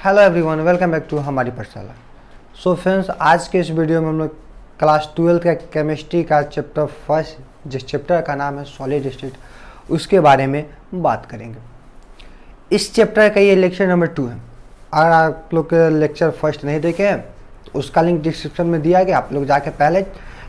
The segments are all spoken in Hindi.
Hello everyone, welcome back to हमारी पाठशाला। सो फ्रेंड्स, आज के इस वीडियो में हम लोग क्लास 12 का केमिस्ट्री का चैप्टर फर्स्ट, जिस चैप्टर का नाम है सॉलिड स्टेट, उसके बारे में बात करेंगे। इस चैप्टर का ये लेक्चर नंबर 2 है। अगर आप लोग के लेक्चर फर्स्ट नहीं देखे हैं तो उसका लिंक डिस्क्रिप्शन में दिया गया, आप लोग जाके पहले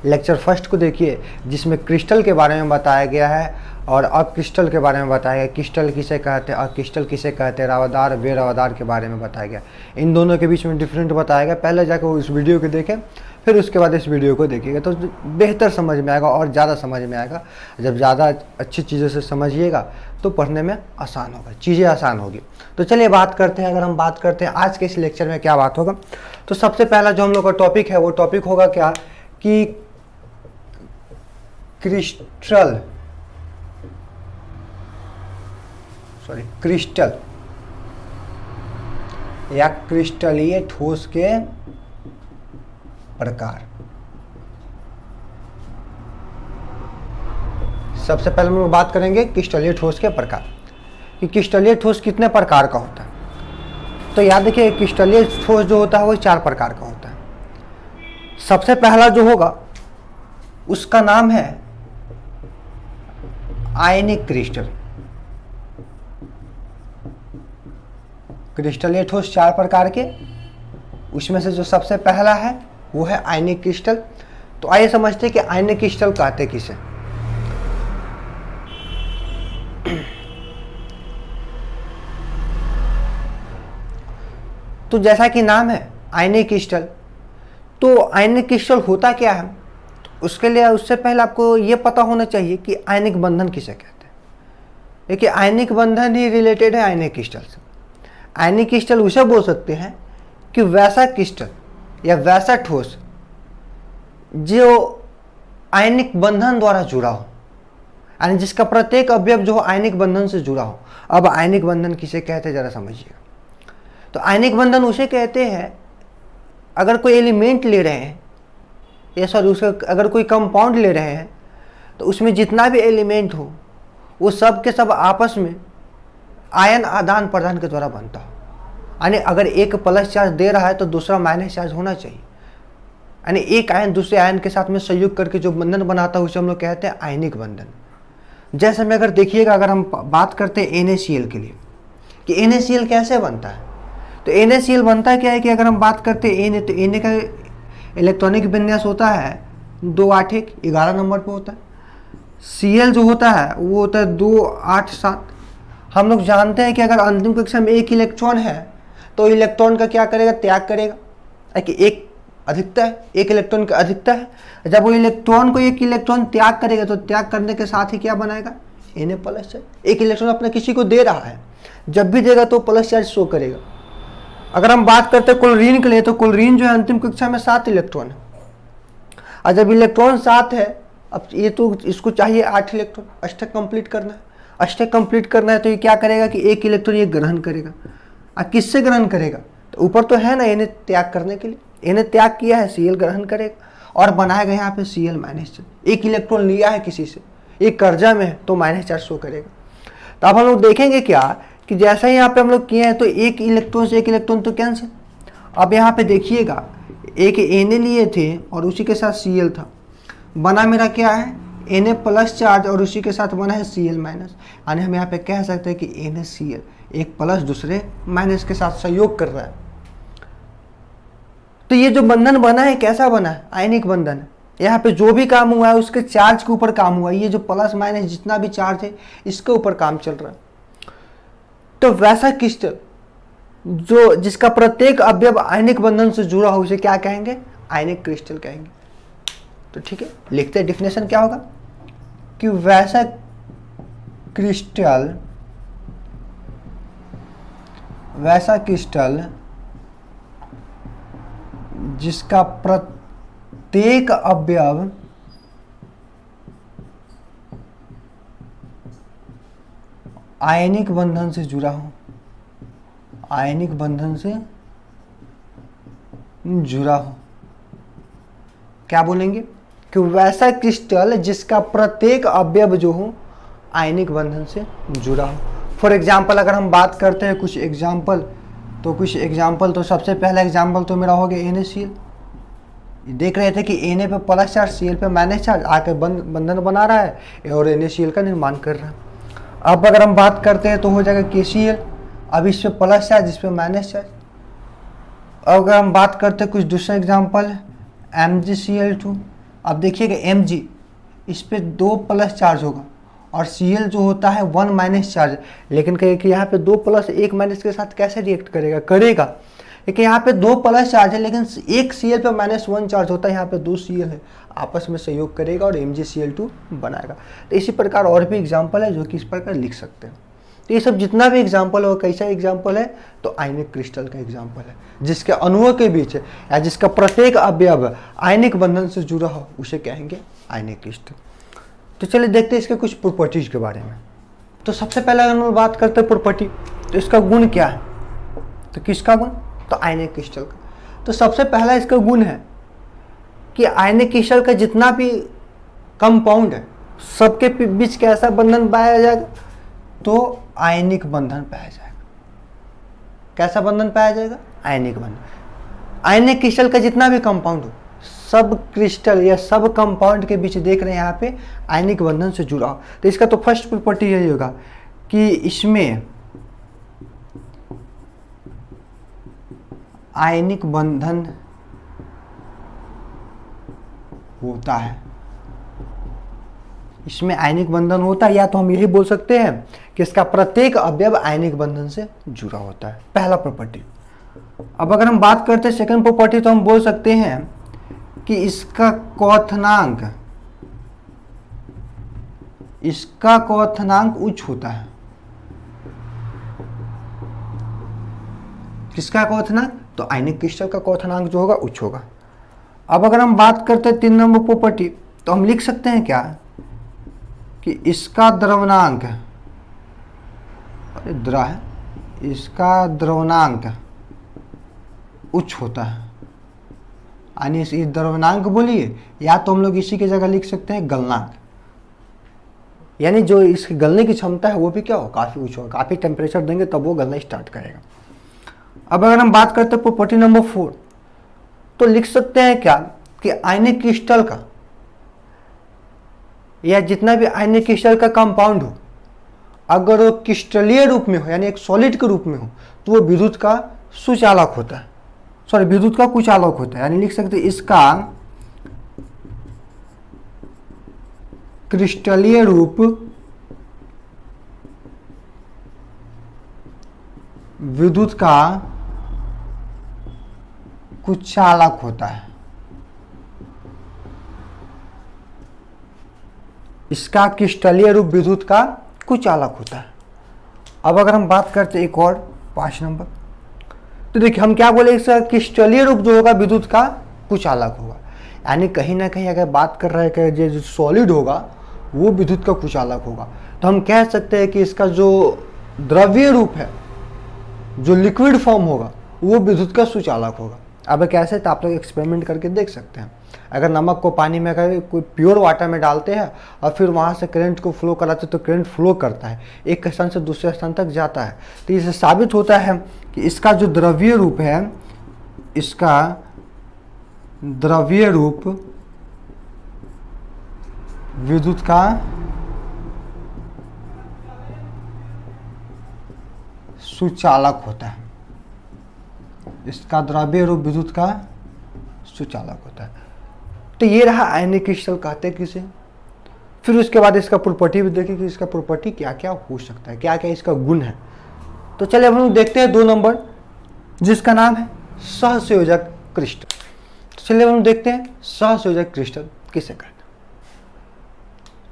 लेक्चर फर्स्ट को देखिए, जिसमें क्रिस्टल के बारे में बताया गया है और अब क्रिस्टल के बारे में बताया गया। क्रिस्टल किसे कहते हैं और क्रिस्टल किसे कहते हैं, रवादार बेरवादार के बारे में बताया गया। इन दोनों के बीच में डिफरेंट बताया गया। पहले जाकर वो इस वीडियो को देखें, फिर उसके बाद इस वीडियो को देखिएगा तो बेहतर समझ में आएगा और ज़्यादा समझ में आएगा। जब ज़्यादा अच्छी चीज़ों से समझिएगा तो पढ़ने में आसान होगा, चीज़ें आसान होगी। तो चलिए बात करते हैं। अगर हम बात करते हैं आज के इस लेक्चर में क्या बात होगा, तो सबसे पहला जो हम लोग का टॉपिक है वो टॉपिक होगा क्या कि क्रिस्टल या क्रिस्टलीय ठोस के प्रकार। सबसे पहले हम लोग बात करेंगे क्रिस्टलीय ठोस के प्रकार कि क्रिस्टलीय ठोस कितने प्रकार का होता है। तो याद रखिए, क्रिस्टलीय ठोस जो होता है वो 4 प्रकार का होता है। सबसे पहला जो होगा उसका नाम है आयनिक क्रिस्टल। क्रिस्टलीय ठोस 4 प्रकार के, उसमें से जो सबसे पहला है वो है आयनिक क्रिस्टल। तो आइए समझते हैं कि आयनिक क्रिस्टल कहते किसे। तो जैसा कि नाम है आयनिक क्रिस्टल, तो आयनिक क्रिस्टल होता क्या है, तो उसके लिए उससे पहले आपको ये पता होना चाहिए कि आयनिक बंधन किसे कहते हैं। देखिए, आयनिक बंधन ही रिलेटेड है आयनिक क्रिस्टल से। आयनिक क्रिस्टल उसे बोल सकते हैं कि वैसा क्रिस्टल या वैसा ठोस जो आयनिक बंधन द्वारा जुड़ा हो, यानी जिसका प्रत्येक अवयव जो आयनिक बंधन से जुड़ा हो। अब आयनिक बंधन किसे कहते हैं जरा समझिएगा। तो आयनिक बंधन उसे कहते हैं अगर कोई एलिमेंट ले रहे हैं या सॉरी उसका अगर कोई कंपाउंड ले रहे हैं तो उसमें जितना भी एलिमेंट हो वो सब के सब आपस में आयन आदान प्रदान के द्वारा बनता हो। यानी अगर एक प्लस चार्ज दे रहा है तो दूसरा माइनस चार्ज होना चाहिए। यानी एक आयन दूसरे आयन के साथ में संयुक्त करके जो बंधन बनाता है उसे हम लोग कहते हैं आयनिक बंधन। जैसे में अगर देखिएगा, अगर हम बात करते हैं NaCl के लिए कि NaCl कैसे बनता है, तो NaCl बनता क्या है कि अगर हम बात करते हैं Na, तो Na का इलेक्ट्रॉनिक विन्यास होता है 2 8 1 11 नंबर पे होता है। Cl जो होता है वो होता है 2 8 7। हम लोग जानते हैं कि अगर अंतिम कक्षा में एक इलेक्ट्रॉन है तो इलेक्ट्रॉन का क्या करेगा, त्याग करेगा। कि एक अधिकता है, एक इलेक्ट्रॉन की अधिकता है। जब वो इलेक्ट्रॉन को एक इलेक्ट्रॉन त्याग करेगा तो त्याग करने के साथ ही क्या बनाएगा, Na प्लस चार्ज। एक इलेक्ट्रॉन अपने किसी को दे रहा है, जब भी देगा तो प्लस चार्ज शो करेगा। अगर हम बात करते हैं क्लोरीन के लिए, तो क्लोरीन जो है अंतिम कक्षा में 7 इलेक्ट्रॉन है। और जब इलेक्ट्रॉन 7 है, अब ये तो इसको चाहिए 8 इलेक्ट्रॉन, अष्टक कंप्लीट करना है। अष्टक कंप्लीट करना है तो ये क्या करेगा कि एक इलेक्ट्रॉन ये ग्रहण करेगा। और किससे ग्रहण करेगा, तो ऊपर तो है ना Na त्याग करने के लिए, Na त्याग किया है, Cl ग्रहण करेगा और बनाएगा यहाँ पे Cl माइनस। एक इलेक्ट्रॉन लिया है किसी से, एक कर्जा में है तो माइनस चार्ज शो करेगा। तो अब हम लोग देखेंगे क्या कि जैसा ही यहाँ पे हम लोग किए हैं तो एक इलेक्ट्रॉन से एक इलेक्ट्रॉन तो कैंसिल। अब यहाँ पे देखिएगा, एक Na लिए थे और उसी के साथ Cl था, बना मेरा क्या है Na प्लस चार्ज और उसी के साथ बना है Cl माइनस। यानी हम यहाँ पे कह सकते हैं कि NaCl एक प्लस दूसरे माइनस के साथ सहयोग कर रहा है। तो ये जो बंधन बना है कैसा बना है, आयनिक बंधन। यहाँ पे जो भी काम हुआ है उसके चार्ज के ऊपर काम हुआ है। ये जो प्लस माइनस जितना भी चार्ज है इसके ऊपर काम चल रहा है। तो वैसा क्रिस्टल जो जिसका प्रत्येक अवयव आयनिक बंधन से जुड़ा हो उसे क्या कहेंगे, आयनिक क्रिस्टल कहेंगे। तो ठीक है, लिखते हैं डेफिनेशन क्या होगा कि वैसा क्रिस्टल जिसका प्रत्येक अवयव आयनिक बंधन से जुड़ा हो, आयनिक बंधन से जुड़ा हो। क्या बोलेंगे कि वैसा क्रिस्टल जिसका प्रत्येक अवयव जो हो आयनिक बंधन से जुड़ा हो। फॉर एग्जाम्पल अगर हम बात करते हैं कुछ एग्जाम्पल तो कुछ एग्जाम्पल, तो सबसे पहला एग्जाम्पल तो मेरा हो गया NaCl। देख रहे थे कि Na पे प्लस चार्ज, Cl पे माइनस चार्ज आकर बंधन बना रहा है और NaCl का निर्माण कर रहा है। अब अगर हम बात करते हैं तो हो जाएगा KCl। अब इस पे प्लस चार्ज, इस पे माइनस चार्ज। अब अगर हम बात करते हैं कुछ दूसरा एग्जाम्पल MgCl2। अब देखिएगा Mg, इस पे 2 प्लस चार्ज होगा और Cl जो होता है 1 माइनस चार्ज। लेकिन कहिए कि यहाँ पे 2 प्लस 1 माइनस के साथ कैसे रिएक्ट करेगा क्योंकि यहाँ पे 2 प्लस चार्ज है लेकिन एक Cl पे -1 चार्ज होता है, यहाँ पे 2 Cl है, आपस में सहयोग करेगा और MgCl2 बनाएगा। तो इसी प्रकार और भी एग्जाम्पल है जो कि इस प्रकार लिख सकते हैं। तो ये सब जितना भी एग्जाम्पल हो, कैसा एग्जाम्पल है तो आयनिक क्रिस्टल का एग्जाम्पल है, जिसके अणुओं के बीच या जिसका प्रत्येक अवयव आयनिक बंधन से जुड़ा हो उसे कहेंगे आयनिक क्रिस्टल। तो चलिए देखते हैं इसके कुछ प्रॉपर्टीज के बारे में। तो सबसे पहले अगर हम बात करते हैं प्रॉपर्टी, तो इसका गुण क्या है? तो किसका गुण? तो आयनिक क्रिस्टल का। तो सबसे पहला इसका गुण है कि आयनिक क्रिस्टल का जितना भी कंपाउंड है सबके बीच कैसा बंधन पाया जाएगा? तो आयनिक बंधन पाया जाएगा। कैसा बंधन पाया जाएगा? आयनिक बंधन। आयनिक क्रिस्टल का जितना भी कंपाउंड हो, सब क्रिस्टल या सब कंपाउंड के बीच देख रहे हैं यहाँ पे आयनिक बंधन से जुड़ा हो। तो इसका तो फर्स्ट प्रॉपर्टी यही होगा कि इसमें आयनिक बंधन होता है। इसमें आयनिक बंधन होता है, या तो हम यही बोल सकते हैं कि इसका प्रत्येक अवयव आयनिक बंधन से जुड़ा होता है, पहला प्रॉपर्टी। अब अगर हम बात करते हैं सेकंड प्रॉपर्टी, तो हम बोल सकते हैं कि इसका क्वथनांक उच्च होता है। किसका क्वथनांक? तो आयनिक क्रिस्टल का क्वथनांक जो होगा उच्च होगा। अब अगर हम बात करते हैं 3 नंबर प्रॉपर्टी, तो हम लिख सकते हैं क्या कि इसका द्रवणांक, द्रव है, इसका द्रवणांक उच्च होता है। यानी इस द्रवणांक बोलिए, या तो हम लोग इसी की जगह लिख सकते हैं गलनांक, यानी जो इसकी गलने की क्षमता है वो भी क्या हो? काफ़ी उच्च होगा। काफ़ी टेम्परेचर देंगे तब वो गलना स्टार्ट करेगा। अब अगर हम बात करते हैं प्रॉपर्टी नंबर 4, तो लिख सकते हैं क्या कि आयनिक क्रिस्टल का या जितना भी आयनिक क्रिस्टल का कंपाउंड हो, अगर वो क्रिस्टलीय रूप में हो यानी एक सॉलिड के रूप में हो, तो वो विद्युत का सुचालक होता है, विद्युत का कुचालक होता है। यानी लिख सकते हैं इसका क्रिस्टलीय रूप विद्युत का कुचालक होता है। इसका क्रिस्टलीय रूप विद्युत का कुचालक होता है। अब अगर हम बात करते हैं एक और 5 नंबर, तो देखिए हम क्या बोले, इसका क्रिस्टलीय रूप जो होगा विद्युत का कुचालक होगा। यानी कहीं ना कहीं अगर बात कर रहे हैं कि जो सॉलिड होगा वो विद्युत का कुचालक होगा, तो हम कह सकते हैं कि इसका जो द्रव्य रूप है, जो लिक्विड फॉर्म होगा, वो विद्युत का सुचालक होगा। अब कैसे? तो आप लोग एक्सपेरिमेंट करके देख सकते हैं। अगर नमक को पानी में अगर कोई प्योर वाटर में डालते हैं और फिर वहाँ से करंट को फ्लो कराते हैं, तो करंट फ्लो करता है, एक स्थान से दूसरे स्थान तक जाता है। तो इससे साबित होता है कि इसका जो द्रव्य रूप है, इसका द्रव्य रूप विद्युत का सुचालक होता है। इसका द्रव्य रूप विद्युत का सुचालक होता है। तो ये रहा आयनिक क्रिस्टल, कहते हैं किसे। फिर उसके बाद इसका प्रॉपर्टी भी देखें कि इसका प्रॉपर्टी क्या क्या हो सकता है, क्या क्या इसका गुण है। तो चलिए हम लोग देखते हैं 2 नंबर, जिसका नाम है सहसंयोजक क्रिस्टल। तो चलिए हम देखते हैं सहसंयोजक क्रिस्टल किसे कहते हैं।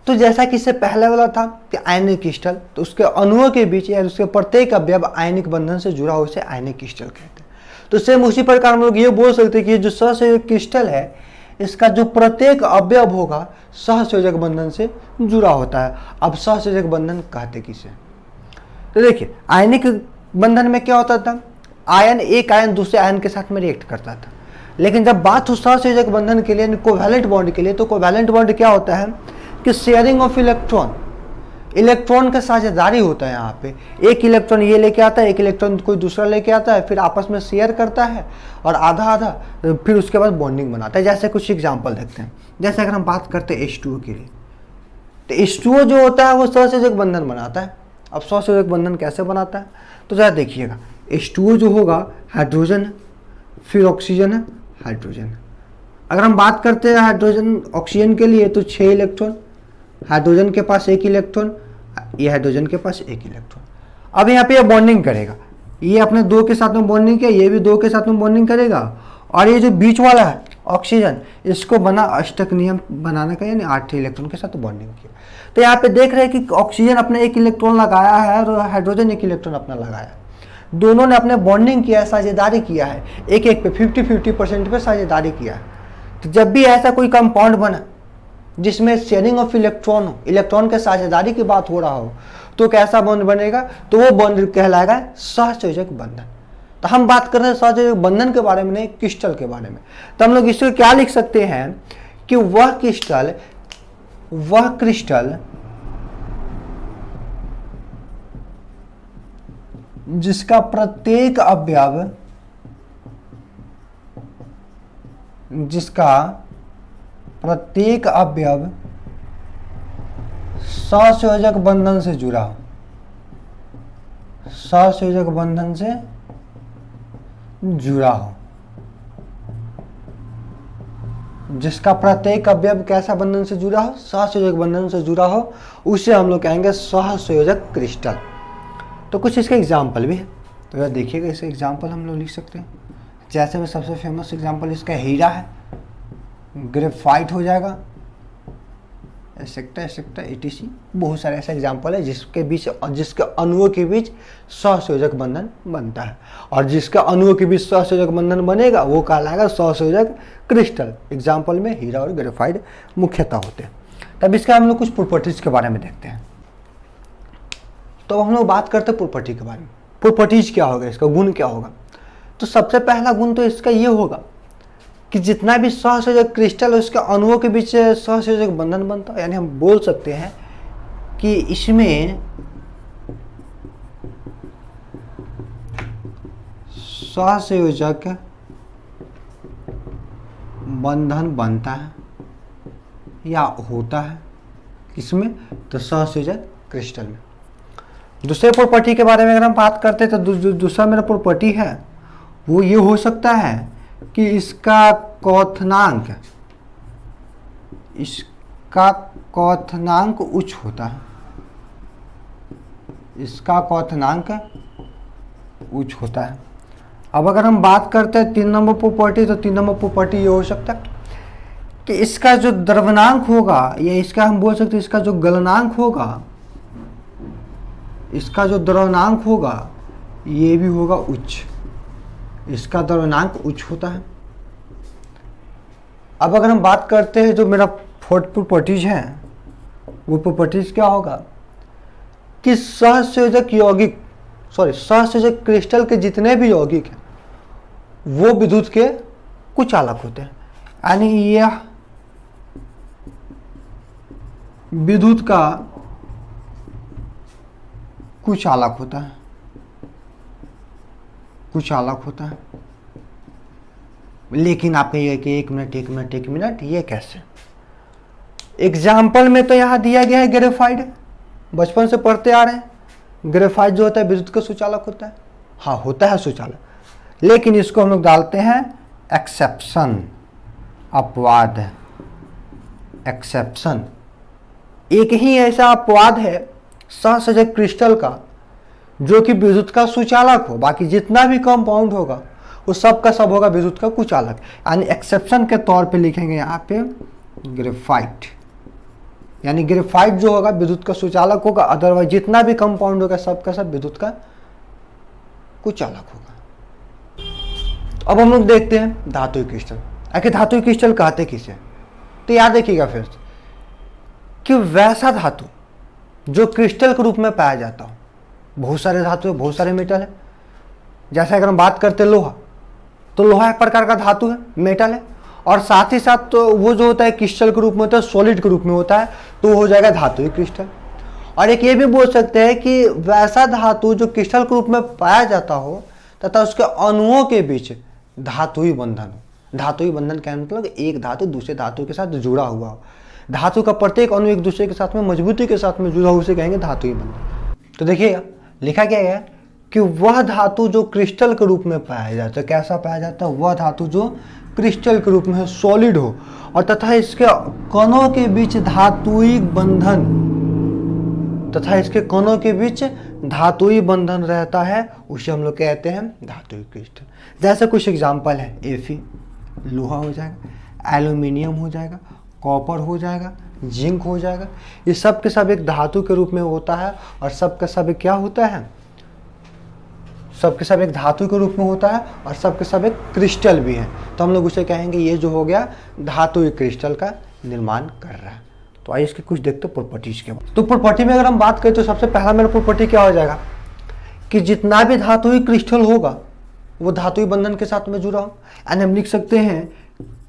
तो जैसा कि इससे पहले वाला था कि आयनिक क्रिस्टल, तो उसके अणुओं के बीच या उसके प्रत्येक अवयव आयनिक बंधन से जुड़ा हो, उसे आयनिक क्रिस्टल कहते हैं। तो सेम उसी प्रकार हम लोग ये बोल सकते हैं कि जो सहसंयोजक क्रिस्टल है, इसका जो प्रत्येक अवयव होगा सहसंयोजक बंधन से जुड़ा होता है। अब सहसंयोजक बंधन कहते किसे? तो देखिए आयनिक बंधन में क्या होता था, आयन एक आयन दूसरे आयन के साथ में रिएक्ट करता था। लेकिन जब बात हो सहसंयोजक बंधन के लिए, कोवैलेंट बॉन्ड के लिए, तो कोवैलेंट बॉन्ड क्या होता है कि शेयरिंग ऑफ इलेक्ट्रॉन, इलेक्ट्रॉन का साझेदारी होता है यहाँ पे। एक इलेक्ट्रॉन ये लेके आता है, एक इलेक्ट्रॉन कोई दूसरा लेके आता है, फिर आपस में शेयर करता है और आधा आधा, फिर उसके बाद बॉन्डिंग बनाता है। जैसे कुछ एग्जांपल देखते हैं। जैसे अगर हम बात करते हैं H2O के लिए, तो H2O जो होता है वो सहसंयोजक बंधन बनाता है। अब सहसंयोजक बंधन कैसे बनाता है, तो जरा देखिएगा। H2O जो होगा हाइड्रोजन है, फिर ऑक्सीजन है, हाइड्रोजन है। अगर हम बात करते हैं हाइड्रोजन ऑक्सीजन के लिए, तो 6 इलेक्ट्रॉन, हाइड्रोजन के पास 1 इलेक्ट्रॉन, ये हाइड्रोजन के पास 1 इलेक्ट्रॉन। अब यहाँ पे ये बॉन्डिंग करेगा, ये अपने 2 के साथ में बॉन्डिंग किया, ये भी 2 के साथ में बॉन्डिंग करेगा, और ये जो बीच वाला है ऑक्सीजन, इसको बना अष्टक नियम बनाने का, यानी 8 इलेक्ट्रॉन के साथ बॉन्डिंग किया। तो यहाँ पे देख रहे हैं कि ऑक्सीजन अपने 1 इलेक्ट्रॉन लगाया है और हाइड्रोजन 1 इलेक्ट्रॉन अपना लगाया है। दोनों ने अपने बॉन्डिंग किया है, साझेदारी किया है, एक एक पे 50-50% पे साझेदारी किया है। तो जब भी ऐसा कोई कंपाउंड बना जिसमें शेयरिंग ऑफ इलेक्ट्रॉन हो, इलेक्ट्रॉन के साझेदारी की बात हो रहा हो, तो कैसा बॉन्ड बनेगा, तो वो बॉन्ड कहलाएगा सहसंयोजक बंधन। तो हम बात कर रहे हैं सहसंयोजक बंधन के बारे में, नहीं क्रिस्टल के बारे में। तो हम लोग इसको क्या लिख सकते हैं कि वह क्रिस्टल जिसका प्रत्येक अवयव सहसंयोजक बंधन से जुड़ा हो, सहसंयोजक बंधन से जुड़ा हो, जिसका प्रत्येक अवयव कैसा बंधन से जुड़ा हो, सहसंयोजक बंधन से जुड़ा हो, उसे हम लोग कहेंगे सहसंयोजक क्रिस्टल। तो कुछ इसके एग्जाम्पल भी है, तो यार देखिएगा, इसके एग्जाम्पल हम लोग लिख सकते हैं। जैसे में सबसे फेमस एग्जाम्पल इसका हीरा है, ग्रेफाइट हो जाएगा, एक्सेट्रा etc। बहुत सारे ऐसे एग्जाम्पल है जिसके अणुओं के बीच सहसंयोजक बंधन बनता है, और जिसके अणुओं के बीच सहसंयोजक बंधन बनेगा वो कहलाएगा सहसंयोजक क्रिस्टल। एग्जाम्पल में हीरा और ग्रेफाइट मुख्यतः होते हैं। तब इसका हम लोग कुछ प्रॉपर्टीज के बारे में देखते हैं। तो हम लोग बात करते हैं प्रॉपर्टी के बारे में। प्रॉपर्टीज क्या होगा, इसका गुण क्या होगा। तो सबसे पहला गुण तो इसका ये होगा कि जितना भी सहसंयोजक क्रिस्टल है उसके अणुओं के बीच सहसंयोजक बंधन बनता है। यानी हम बोल सकते हैं कि इसमें सहसंयोजक बंधन बनता है या होता है, किसमें, तो सहसंयोजक क्रिस्टल में। दूसरे प्रॉपर्टी के बारे में अगर हम बात करते हैं, तो दूसरा मेरा प्रॉपर्टी है वो ये हो सकता है कि इसका क्वथनांक उच्च होता है, इसका क्वथनांक उच्च होता है। अब अगर हम बात करते हैं 3 नंबर प्रॉपर्टी, तो 3 नंबर प्रॉपर्टी ये हो सकता है कि इसका जो द्रव्यनांक होगा, या इसका हम बोल सकते हैं इसका जो गलनांक होगा, इसका जो द्रव्यनांक होगा ये भी होगा उच्च, इसका द्रव्यनांक उच्च होता है। अब अगर हम बात करते हैं जो मेरा 4th प्रॉपर्टीज है, वो प्रॉपर्टीज क्या होगा कि सहसंयोजक क्रिस्टल के जितने भी यौगिक हैं वो विद्युत के कुचालक होते हैं। यानी यह विद्युत का कुचालक होता है, लेकिन आप कहिए कि एक मिनट ये कैसे। एग्जाम्पल में तो यहाँ दिया गया है ग्रेफाइट, बचपन से पढ़ते आ रहे हैं। ग्रेफाइट जो होता है विद्युत का सुचालक होता है, हाँ होता है सुचालक, लेकिन इसको हम लोग डालते हैं एक्सेप्शन, अपवाद, एक्सेप्शन। एक ही ऐसा अपवाद है सहसंयोजक क्रिस्टल का जो कि विद्युत का सुचालक हो, बाकी जितना भी कंपाउंड होगा वो सब का सब होगा विद्युत का कुचालक। यानी एक्सेप्शन के तौर पे लिखेंगे यहाँ पे ग्रेफाइट, यानी ग्रेफाइट जो होगा विद्युत का सुचालक होगा, अदरवाइज जितना भी कंपाउंड होगा सब का सब विद्युत का कुचालक होगा। अब हम लोग देखते हैं धातुई क्रिस्टल। आखिर धातुई क्रिस्टल कहते किसे, तो याद रखिएगा फिर कि वैसा धातु जो क्रिस्टल के रूप में पाया जाता हो। बहुत सारे धातु है, बहुत सारे मेटल है। जैसे अगर हम बात करते हैं लोहा, तो लोहा एक प्रकार का धातु है, मेटल है, और साथ ही साथ तो वो जो होता है क्रिस्टल के रूप में होता है, सॉलिड के रूप में होता है, तो वो हो जाएगा धातुई क्रिस्टल। और एक ये भी बोल सकते हैं कि वैसा धातु जो क्रिस्टल के रूप में पाया जाता हो तथा उसके अणुओं के बीच धातुई बंधन हो। धातुई बंधन क्या मतलब, एक धातु दूसरे धातु के साथ जुड़ा हुआ हो, धातु का प्रत्येक अणु एक दूसरे के साथ में मजबूती के साथ में जुड़ा हुआ, उसे कहेंगे धातुई बंधन। तो देखिएगा लिखा क्या गया कि वह धातु जो क्रिस्टल के रूप में पाया जाता है, कैसा पाया जाता है, वह धातु जो क्रिस्टल के रूप में सॉलिड हो और तथा इसके कणों के बीच धातुई बंधन, तथा इसके कणों के बीच धातुई बंधन रहता है, उसे हम लोग कहते हैं धातुई क्रिस्टल। जैसे कुछ एग्जांपल है, Fe लोहा हो जाएगा, एल्यूमिनियम हो जाएगा, कॉपर हो जाएगा, जिंक हो जाएगा। ये सब के सब एक धातु के रूप में होता है और सब का सब क्या होता है, सब के सब एक धातु के रूप में होता है और सब के सब एक क्रिस्टल भी है। तो हम लोग उसे कहेंगे ये जो हो गया धातुई क्रिस्टल का निर्माण कर रहा है। तो आइए इसके कुछ देखते हैं प्रॉपर्टीज के बाद। तो प्रॉपर्टी में अगर हम बात करें तो सबसे पहला मेरा प्रॉपर्टी क्या हो जाएगा कि जितना भी धातुई क्रिस्टल होगा वो धातुई बंधन के साथ में जुड़ा हो। यानी हम लिख सकते हैं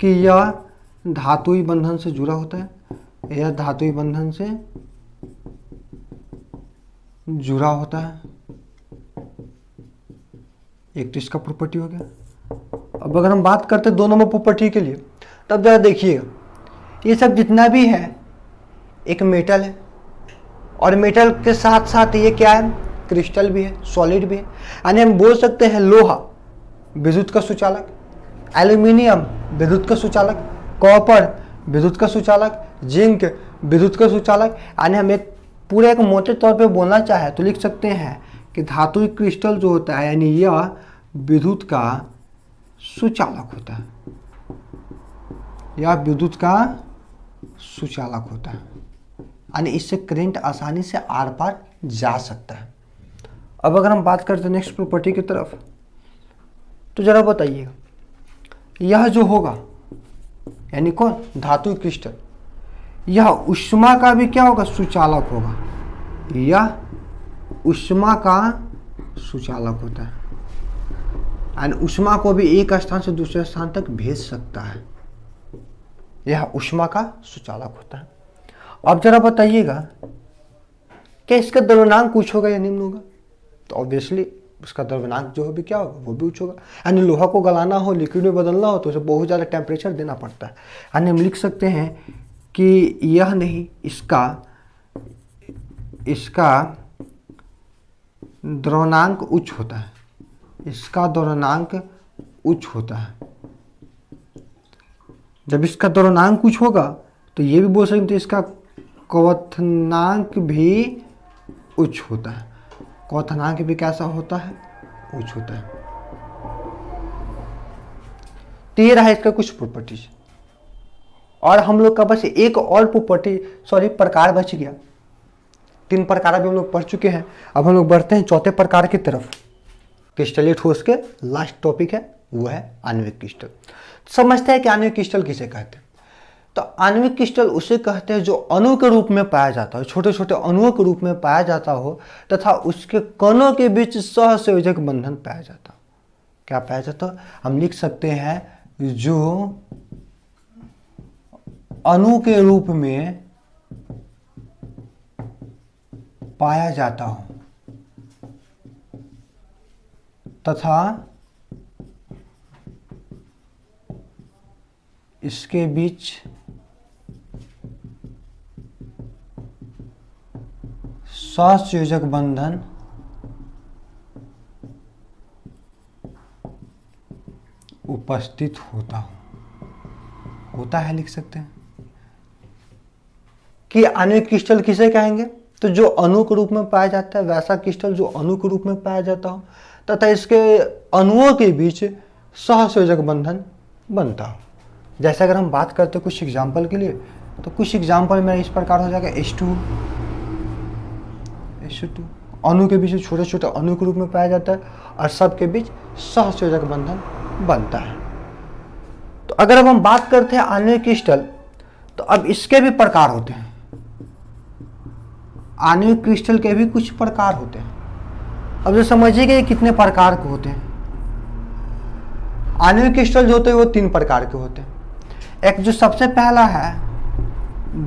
कि यह धातुई बंधन से जुड़ा होता है, यह धातुई बंधन से जुड़ा होता है। एक तो इसका प्रॉपर्टी हो गया। अब अगर हम बात करते हैं 2 नंबर प्रॉपर्टी के लिए, तब जरा देखिएगा ये सब जितना भी है एक मेटल है और मेटल के साथ साथ ये क्या है, क्रिस्टल भी है, सॉलिड भी है। यानी हम बोल सकते हैं लोहा विद्युत का सुचालक, एल्यूमिनियम विद्युत का सुचालक, कॉपर विद्युत का सुचालक, जिंक विद्युत का सुचालक। यानी हम एक पूरे एक मोटे तौर पे बोलना चाहे तो लिख सकते हैं कि धातुई क्रिस्टल जो होता है यानी यह विद्युत का सुचालक होता है, यह विद्युत का सुचालक होता है। यानी इससे करंट आसानी से आर पार जा सकता है। अब अगर हम बात करते हैं नेक्स्ट प्रॉपर्टी की तरफ, तो जरा बताइएगा यह जो होगा यानी कौन, धातुई क्रिस्टल, यह ऊष्मा का भी क्या होगा, सुचालक होगा। यह ऊष्मा का सुचालक होता है यानी ऊष्मा को भी एक स्थान से दूसरे स्थान तक भेज सकता है, यह ऊष्मा का सुचालक होता है। अब जरा बताइएगा क्या इसका द्रव्यमान उच्च होगा या निम्न होगा, तो ऑब्वियसली उसका द्रव्यमान जो भी क्या होगा वो भी उच्च होगा। यानी लोहा को गलाना हो, लिक्विड में बदलना हो तो उसे बहुत ज़्यादा टेम्परेचर देना पड़ता है। यानी हम लिख सकते हैं कि यह नहीं, इसका द्रव्यमान उच्च होता है, इसका द्रव्यमान उच्च होता है। जब इसका द्रव्यमान उच्च होगा तो ये भी बोल सकते हैं इसका क्वथनांक भी उच्च होता है। क्वथनांक भी कैसा होता है, उच्च होता है। तो ये रहा इसका कुछ प्रॉपर्टीज। और हम लोग का बस एक और प्रकार बच गया। 3 प्रकार अभी हम लोग पढ़ चुके हैं। अब हम लोग बढ़ते हैं चौथे प्रकार की तरफ। क्रिस्टलीय ठोस के लास्ट टॉपिक है वो है आणविक क्रिस्टल। समझते हैं कि आणविक क्रिस्टल किसे कहते हैं। तो आणविक क्रिस्टल उसे कहते हैं जो अणु के रूप में पाया जाता है, छोटे छोटे अणुओं के रूप में पाया जाता हो तथा उसके कणों के बीच सहसंयोजक बंधन पाया जाता हो। क्या पाया जाता हो, हम लिख सकते हैं जो अणु के रूप में पाया जाता हो तथा इसके बीच सहसंयोजक बंधन उपस्थित होता है लिख सकते हैं कि आणविक क्रिस्टल किसे कहेंगे, तो जो अणु के रूप में पाया जाता है वैसा क्रिस्टल जो अणु के रूप में पाया जाता हो तथा इसके अणुओं के बीच सहसंयोजक बंधन बनता हो। जैसे अगर हम बात करते हैं कुछ एग्जाम्पल के लिए, तो कुछ एग्जाम्पल में इस प्रकार हो जाएगा H2 अणु के बीच छोटे छोटे अणु के रूप में पाया जाता है और सबके बीच सहसंयोजक बंधन बनता है। तो अगर अब हम बात करते हैं आणविक क्रिस्टल, तो अब इसके भी प्रकार होते हैं। आणविक क्रिस्टल के भी कुछ प्रकार होते हैं। अब जो समझिएगा ये कितने प्रकार के होते हैं। आणविक क्रिस्टल जो होते हैं वो 3 प्रकार के होते हैं। एक जो सबसे पहला है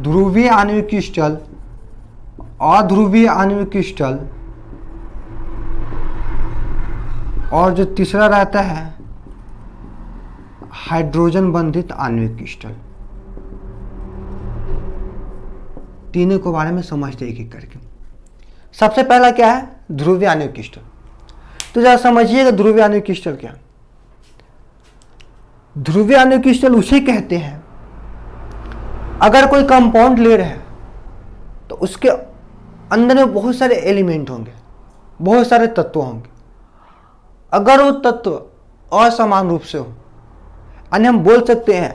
ध्रुवीय आणविक क्रिस्टल अध्रुवीय आणविक क्रिस्टल और जो तीसरा रहता है हाइड्रोजन बंधित आणविक क्रिस्टल। तीनों के बारे में समझते एक एक करके। सबसे पहला क्या है? ध्रुवीय आणविक क्रिस्टल। तो जरा समझिएगा ध्रुवीय आणविक क्रिस्टल क्या। ध्रुवीय आणविक क्रिस्टल उसे कहते हैं अगर कोई कंपाउंड ले रहे हैं तो उसके अंदर में बहुत सारे एलिमेंट होंगे, बहुत सारे तत्व होंगे। अगर वो तत्व असमान रूप से हो, यानी हम बोल सकते हैं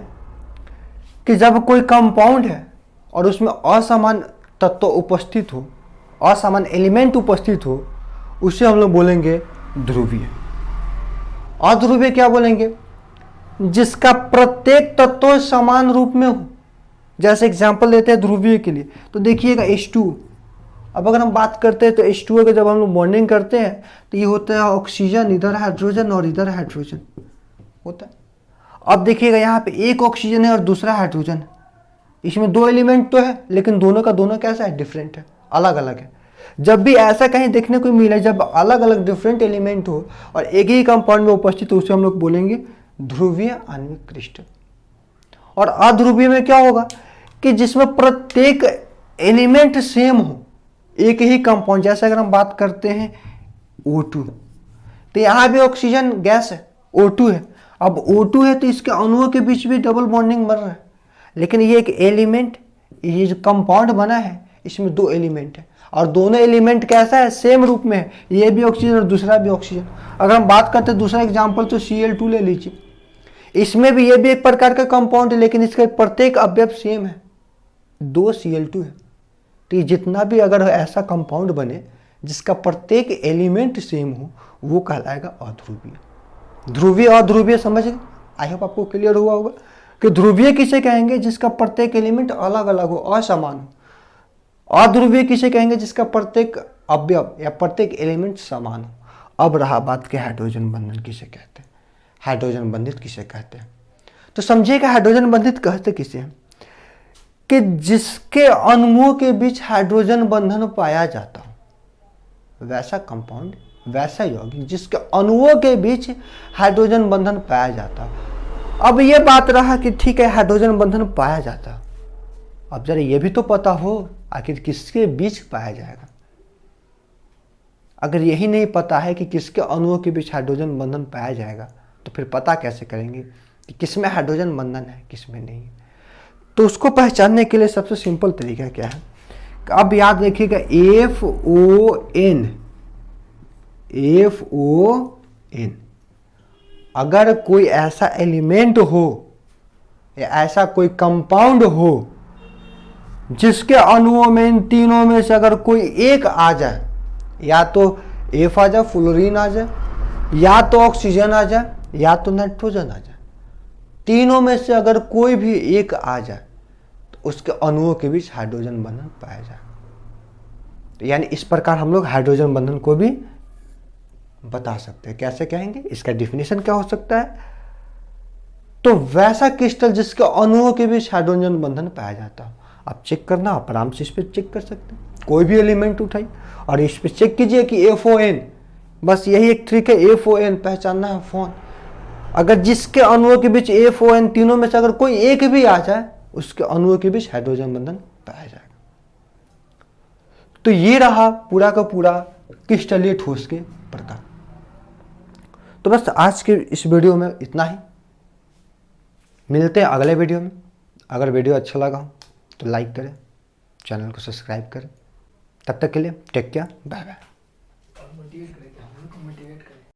कि जब कोई कंपाउंड है और उसमें असमान तत्व उपस्थित हो, असमान एलिमेंट उपस्थित हो, उसे हम लोग बोलेंगे ध्रुवीय। अध्रुवीय क्या बोलेंगे? जिसका प्रत्येक तत्व समान रूप में हो। जैसे एग्जांपल लेते हैं ध्रुवीय के लिए, तो देखिएगा H2। अब अगर हम बात करते हैं तो H2O के जब हम लोग बॉन्डिंग करते हैं तो ये होता है ऑक्सीजन, इधर हाइड्रोजन और इधर हाइड्रोजन होता है। अब देखिएगा यहाँ पे एक ऑक्सीजन है और दूसरा हाइड्रोजन है। इसमें दो एलिमेंट तो है लेकिन दोनों का दोनों कैसा है? डिफरेंट है, अलग अलग है। जब भी ऐसा कहीं देखने को मिले जब अलग अलग डिफरेंट एलिमेंट हो और एक ही कंपाउंड में उपस्थित हो, उसे हम लोग बोलेंगे ध्रुवीय आणविक क्रिस्टल। और अध्रुवीय में क्या होगा कि जिसमें प्रत्येक एलिमेंट सेम हो, एक ही कंपाउंड। जैसे अगर हम बात करते हैं O2, तो यहाँ भी ऑक्सीजन गैस है, O2 है। अब O2 है तो इसके अणुओं के बीच भी डबल बॉन्डिंग बन रहा है, लेकिन ये एक एलिमेंट, ये जो कंपाउंड बना है इसमें दो एलिमेंट है और दोनों एलिमेंट कैसा है? सेम रूप में है। ये भी ऑक्सीजन और दूसरा भी ऑक्सीजन। अगर हम बात करते हैं दूसरा एग्जाम्पल तो Cl2 ले लीजिए। इसमें भी ये भी एक प्रकार का कंपाउंड है लेकिन इसका प्रत्येक अवयव सेम है, दो Cl2 है। तो ये जितना भी अगर ऐसा कंपाउंड बने जिसका प्रत्येक एलिमेंट सेम हो, वो कहलाएगा अध्रुवीय। ध्रुवीय अध्रुवीय समझ गए? आई होप आपको क्लियर हुआ होगा कि ध्रुवीय किसे कहेंगे? जिसका प्रत्येक एलिमेंट अलग अलग हो, असमान हो। अध्रुवीय किसे कहेंगे? जिसका प्रत्येक अवयव या प्रत्येक एलिमेंट समान हो। अब रहा बात कि हाइड्रोजन बंधन किसे कहते हैं, हाइड्रोजन बंधित किसे कहते हैं। तो समझिएगा हाइड्रोजन बंधित कहते किसे हैं कि जिसके अणुओं के बीच हाइड्रोजन बंधन पाया जाता हो, वैसा कंपाउंड, वैसा यौगिक जिसके अणुओं के बीच हाइड्रोजन बंधन पाया जाता हो। अब ये बात रहा कि ठीक है हाइड्रोजन बंधन पाया जाता, अब जरा ये भी तो पता हो आखिर किसके बीच पाया जाएगा। अगर यही नहीं पता है कि किसके अणुओं के बीच हाइड्रोजन बंधन पाया जाएगा तो फिर पता कैसे करेंगे कि किसमें हाइड्रोजन बंधन है किसमें नहीं। तो उसको पहचानने के लिए सबसे सिंपल तरीका क्या है? अब याद रखिएगा FON, FON। अगर कोई ऐसा एलिमेंट हो या ऐसा कोई कंपाउंड हो जिसके अणुओं में इन तीनों में से अगर कोई एक आ जाए, या तो F आ जाए, फ्लोरीन आ जाए, या तो ऑक्सीजन आ जाए, या तो नाइट्रोजन आ जाए, तीनों में से अगर कोई भी एक आ जाए तो उसके अणुओं के बीच हाइड्रोजन बंधन पाया जाए। तो यानी इस प्रकार हम लोग हाइड्रोजन बंधन को भी बता सकते हैं। कैसे कहेंगे? इसका डिफिनेशन क्या हो सकता है? तो वैसा क्रिस्टल जिसके अणुओं के बीच हाइड्रोजन बंधन पाया जाता हो। आप चेक करना, आप आराम से इस पर चेक कर सकते हैं। कोई भी एलिमेंट उठाइए और इस पर चेक कीजिए कि FON, बस यही एक ट्रिक है, FON पहचानना है फोन। अगर जिसके अणुओं के बीच FON तीनों में से अगर कोई एक भी आ जाए उसके अणुओं के बीच हाइड्रोजन बंधन पाया जाएगा। तो ये रहा पूरा का पूरा क्रिस्टलीय ठोस के प्रकार। तो बस आज के इस वीडियो में इतना ही। मिलते हैं अगले वीडियो में। अगर वीडियो अच्छा लगा हो तो लाइक करें, चैनल को सब्सक्राइब करें। तब तक के लिए टेक केयर, बाय बाय।